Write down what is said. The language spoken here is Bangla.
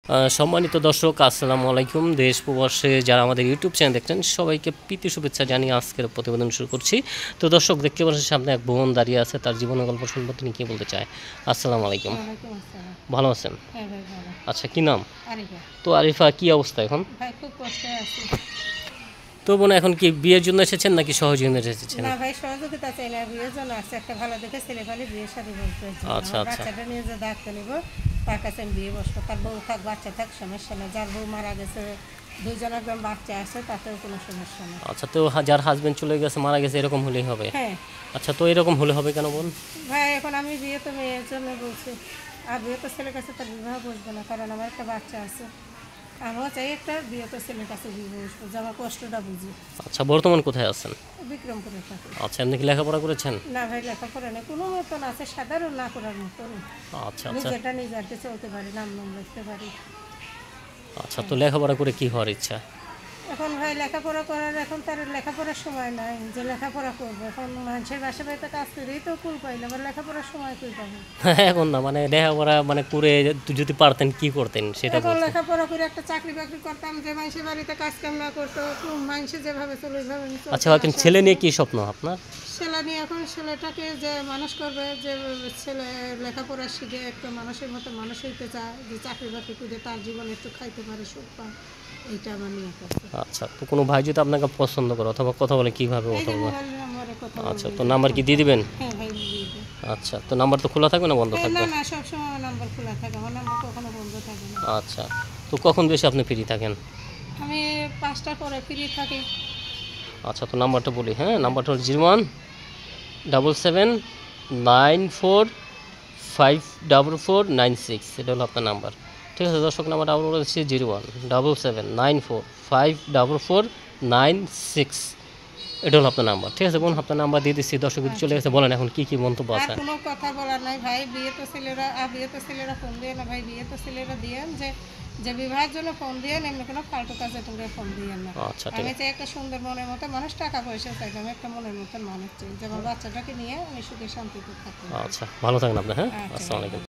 সম্মানিত দর্শক, আসসালামু আলাইকুম। দেশ প্রবাসে যারা আমাদের ইউটিউব চ্যানেল দেখছেন সবাইকে প্রীতি শুভেচ্ছা জানিয়ে আজকের প্রতিবেদন শুরু করছি। তো দর্শক, দেখতে পাচ্ছেন সামনে এক বোন দাঁড়িয়ে আছে, তার জীবনের গল্প শুনবো। তিনি কী বলতে চায়? আসসালামু আলাইকুম। ভালো আছেন? হ্যাঁ ভাই, ভালো। আচ্ছা, কি নাম? আরিফা। তো আরিফা, কি অবস্থা এখন? ভাই খুব কষ্টে আছি। তো বোন, এখন কি বিয়ের জন্য এসেছেন নাকি সহযোগিতা এসেছেন? না ভাই, সহযোগিতা চাই না, বিয়ের জন্য আসছে। একটা ভালো দেখে ছেলে ফালে বিয়ের সাথে বলতে হচ্ছে। আচ্ছা আচ্ছা, বাচ্চাটা নিয়ে যে দায়িত্ব নিব, তার কাছে আমি বিয়ে বসবো। তার বউ থাক বাচ্চা থাক সমস্যা নেই। যার বউ মারা গেছে, দুইজন একদম বাচ্চা আছে, তাতেও কোনো সমস্যা নেই। আচ্ছা। তো যার হাজবেন্ড চলে গেছে, মারা গেছে, এরকম হলেই হবে? হ্যাঁ আচ্ছা, তো এরকম হলে হবে কেন বোন? ভাই, এখন আমি বিয়ে তো মেয়ের জন্য বলছি, আর বিয়ে তো ছেলের কাছে তার বিবাহ বসবো না, কারণ আমার একটা বাচ্চা আছে। আমিও চাই একটা বিয়ে তো ছেলের কাছে বিয়ে বসবো, যে আমার কষ্টটা বুঝি। আচ্ছা, বর্তমান কোথায় আছেন? বিক্রমপুরে থাকি। আচ্ছা, আপনি কি লেখাপড়া করেছেন? না ভাই, লেখাপড়া নেই, কোনো মতন আছে, সাধারণ না করার মতন। আচ্ছা আচ্ছা নিজেটা নিজে আর কি চলতে পারি, নাম লিখতে পারি। আচ্ছা। তো লেখাপড়া করে কি হওয়ার ইচ্ছা? এখন ভাই লেখাপড়া করার, এখন তার লেখাপড়ার সময় নাই যে লেখাপড়া করবো। এখন মানুষের বাসা বাড়িতে কাজ করেই তো কুল পাইলে, আবার লেখাপড়ার সময় কই পাবো? এখন না, মানে লেখাপড়া মানে করে যদি পারতেন কি করতেন সেটা এখন বলতেন। লেখাপড়া করে একটা চাকরি বাকরি করতাম, যে মানুষের বাড়িতে কাজ কাম না করতো, মানুষের যেভাবে চলে ওইভাবে আমি চলতে আচ্ছা, এখন আশা ছেলে করি। নিয়ে কি স্বপ্ন আপনার? ছেলে নিয়ে এখন ছেলেটাকে যে মানুষ করবে, যে ছেলে লেখাপড়া শিখে একটা মানুষের মতো মানুষ হইতে চায়, যে চাকরি বাকরি করে তার জীবনে একটু খাইতে পারে, সুখ পায়, এইটা আমার নিয়ে করছে। আচ্ছা। তো কোনো ভাই যদি আপনাকে পছন্দ করে অথবা কথা বলে, কিভাবে এই কথা যে বলবে? মোবাইল নাম্বারে কথা আচ্ছা, বলবো। তো নাম্বার কি দিয়ে দিবেন? হ্যাঁ ভাই, দিয়ে দিই। আচ্ছা, তো নাম্বার তো খোলা থাকবে না বন্ধ না থাকবে? না, সবসময় আমার নাম্বার খোলা থাকে, আমার নাম্বার কখনো বন্ধ থাকে না। আচ্ছা। তো কখন বেশি আপনি ফ্রি থাকেন? আমি 5টার পরে ফ্রি থাকি। আচ্ছা, তো নাম্বারটা বলি। হ্যাঁ, নাম্বারটা হল 017794454496। এটা হলো আপনার নাম্বার। ঠিক আছে দর্শক, নাম্বারটা আবার বলেছি 017794454496। এটা হলো আপনার নাম্বার। ঠিক আছে বোন, আপনার নাম্বার দিয়ে দিচ্ছি। দর্শক চলে গেছে, বলেন এখন কি মন্তব্য আর আছে? কোনো কথা বলার নাই ভাই, বিয়ে তো ছেলেরা ফোন দিয়ে না ভাই, বিয়ে তো ছেলেরা দিয়েন, যে যে বিবাহের জন্য ফোন দিয়ে এমনি কোনো ফালতু কাজে তোমরা ফোন দিয়ে না। আচ্ছা, ঠিক আমি আছে। চাই একটা সুন্দর মনের মতো মানুষ, টাকা পয়সা চাই না, আমি একটা মনের মতন মানুষ চাই, যে আমার বাচ্চাটাকে নিয়ে আমি সুখে শান্তিতে থাকি। আচ্ছা, ভালো থাকেন আপনি। হ্যাঁ, আচ্ছা। আসসালামু আলাইকুম।